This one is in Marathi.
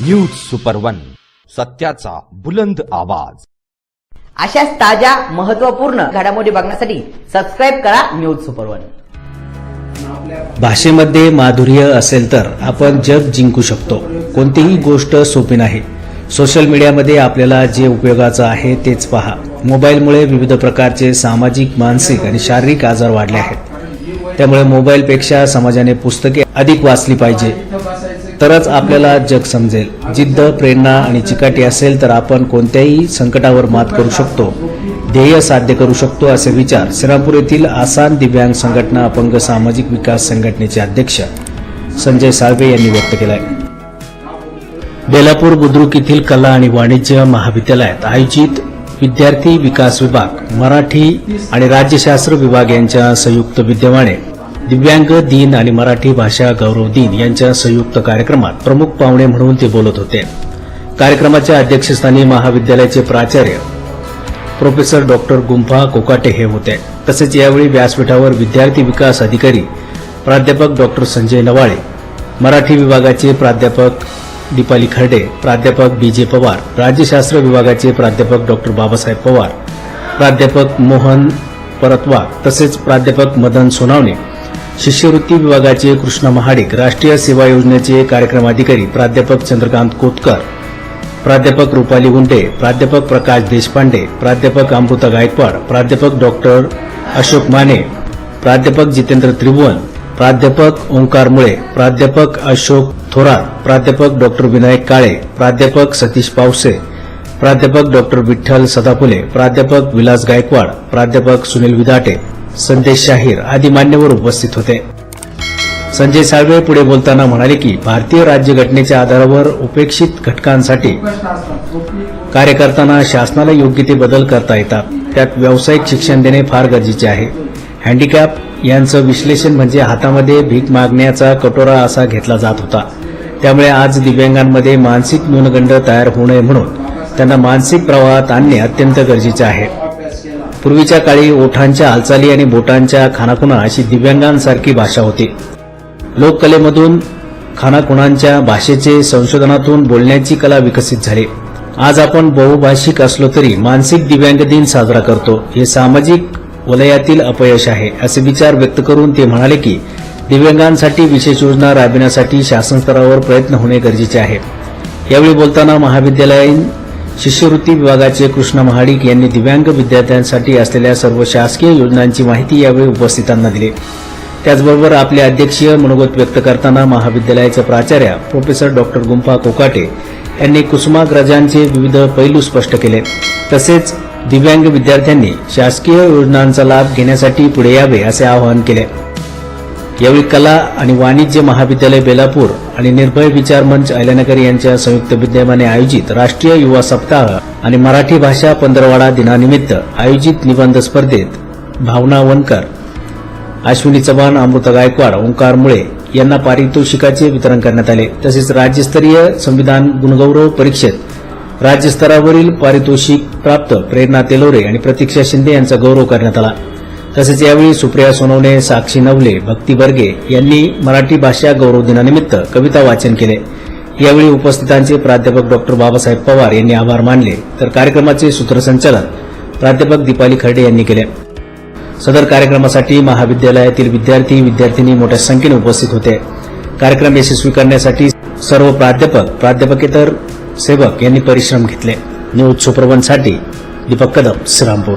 न्यूज सुपर वन, सत्याचा बुलंद आवाज। अशाच ताज्या महत्त्वपूर्ण घडामोडी बघण्यासाठी सबस्क्राइब करा न्यूज सुपर वन। भाषेमध्ये माधुर्य असेल तर आपण जग जिंकू शकतो। कोणतीही गोष्ट सोपी नाही। सोशल मीडियामध्ये आपल्याला जे उपयोगाचं आहे तेच पहा। मोबाईलमुळे विविध प्रकारचे सामाजिक, मानसिक आणि शारीरिक आजार वाढले आहेत। त्यामुळे मोबाईलपेक्षा समाजाने पुस्तके अधिक वाचली पाहिजे, तरच आपल्याला जग समजेल। जिद्द, प्रेरणा आणि चिकाटी असेल तर आपण कोणत्याही संकटावर मात करू शकतो, ध्येय साध्य करू शकतो, असे विचार श्रीरामपूर येथील आसान दिव्यांग संघटना अपंग सामाजिक विकास संघटनेचे अध्यक्ष संजय साळवे यांनी व्यक्त केले आहे। बेलापूर बुद्रुक येथील कला आणि वाणिज्य महाविद्यालयात आयोजित विद्यार्थी विकास विभाग, मराठी आणि राज्यशास्त्र विभाग यांच्या संयुक्त विद्यमाने दिव्यांग दिन आणि मराठी भाषा गौरव दिन यांच्या संयुक्त कार्यक्रमात प्रमुख पाहुणे म्हणून ते बोलत होते। कार्यक्रमाच्या अध्यक्षस्थानी महाविद्यालयाचे प्राचार्य प्रोफेसर डॉक्टर गुंफा कोकाटे हे होते। तसेच यावेळी व्यासपीठावर विद्यार्थी विकास अधिकारी प्राध्यापक डॉक्टर संजय नवाळे, मराठी विभागाचे प्राध्यापक दीपाली खर्डे, प्राध्यापक बीजे पवार, राज्यशास्त्र विभागाचे प्राध्यापक डॉक्टर बाबासाहेब पवार, प्राध्यापक मोहन परतवाग, तसेच प्राध्यापक मदन सोनावणे, शिष्यवृत्ती विभागाचे कृष्णा महाडिक, राष्ट्रीय सेवा योजनेचे कार्यक्रम अधिकारी प्राध्यापक चंद्रकांत कोतकर, प्राध्यापक रुपाली गुंडे, प्राध्यापक प्रकाश देशपांडे, प्राध्यापक अमृता गायकवाड, प्राध्यापक डॉक्टर अशोक माने, प्राध्यापक जितेंद्र त्रिभुवन, प्राध्यापक ओंकार मुळे, प्राध्यापक अशोक थोरात, प्राध्यापक डॉक्टर विनायक काळे, प्राध्यापक सतीश पावसे, प्राध्यापक डॉक्टर विठ्ठल सदाफुले, प्राध्यापक विलास गायकवाड, प्राध्यापक सुनील विदाटे, संदेश शाहीर आदी मान्यवर उपस्थित होते। संजय साळवे पुढे बोलताना म्हणाले की भारतीय राज्यघटनेच्या आधारावर उपेक्षित घटकांसाठी कार्य करताना शासनाला योग्य ते बदल करता येतात। त्यात व्यावसायिक शिक्षण देणे फार गरजेचे आहे। हँडिकॅप यांचं विश्लेषण म्हणजे हातामध्ये भीक मागण्याचा कटोरा असा घेतला जात होता। त्यामुळे आज दिव्यांगांमध्ये मानसिक न्यूनगंड तयार होऊ नये म्हणून त्यांना मानसिक प्रवाहात आणणे अत्यंत गरजेचे आहे। पूर्वीच्या काळी ओठांच्या हालचाली आणि बोटांच्या खानाखुणा अशी दिव्यांगांसारखी भाषा होती। लोककलेमधून खानाखुणांच्या भाषेचे संशोधनातून बोलण्याची कला विकसित झाली। आज आपण बहुभाषिक असलो तरी मानसिक दिव्यांग दिन साजरा करतो, हे सामाजिक वलयातील अपयश आहे, असे विचार व्यक्त करून ते म्हणाले की दिव्यांगांसाठी विशेष योजना राबविण्यासाठी शासन स्तरावर प्रयत्न होणे गरजेचे आहे। यावेळी बोलताना महाविद्यालयीन शिष्यवृत्ती विभागाचे कृष्णा महाडिक यांनी दिव्यांग विद्यार्थ्यांसाठी असलेल्या सर्व शासकीय योजनांची माहिती यावेळी उपस्थितांना दिली। त्याचबरोबर आपले अध्यक्षीय मनोगत व्यक्त करताना महाविद्यालयाचे प्राचार्य प्रोफेसर डॉक्टर गुंफा कोकाटे यांनी कुसुमाग्रजांचे विविध पैलू स्पष्ट केले। तसेच दिव्यांग विद्यार्थ्यांनी शासकीय योजनांचा लाभ घेण्यासाठी पुढे यावे असे आवाहन केले। यावेळी कला आणि वाणिज्य महाविद्यालय बेलापूर आणि निर्भय विचार मंच अहिल्यानगर यांच्या संयुक्त विद्यमाने आयोजित राष्ट्रीय युवा सप्ताह आणि मराठी भाषा पंधरवडा दिनानिमित्त आयोजित निबंध स्पर्धेत भावना वनकर, अश्विनी चव्हाण, अमृता गायकवाड, ओंकार मुळे यांना पारितोषिकाचे वितरण करण्यात आले। तसेच राज्यस्तरीय संविधान गुणगौरव परीक्षेत राज्यस्तरावरील पारितोषिक प्राप्त प्रेरणा तेलोरे आणि प्रतीक्षा शिंदे यांचा गौरव करण्यात आला। तसेच यावेळी सुप्रिया सोनवणे, साक्षी नवले, भक्ती बर्गे यांनी मराठी भाषा गौरव दिनानिमित्त कविता वाचन केले। यावेळी उपस्थितांचे प्राध्यापक डॉक्टर बाबासाहेब पवार यांनी आभार मानले, तर कार्यक्रमाचे सूत्रसंचालन प्राध्यापक दीपाली खर्डे यांनी केले। सदर कार्यक्रमासाठी महाविद्यालयातील विद्यार्थी विद्यार्थिनी मोठ्या संख्येने उपस्थित होते। कार्यक्रम यशस्वी करण्यासाठी सर्व प्राध्यापक, प्राध्यापकेतर सेवक यांनी परिश्रम घेतले। न्यूज सुपर वन साठी दीपक कदम, श्रीरामपूर।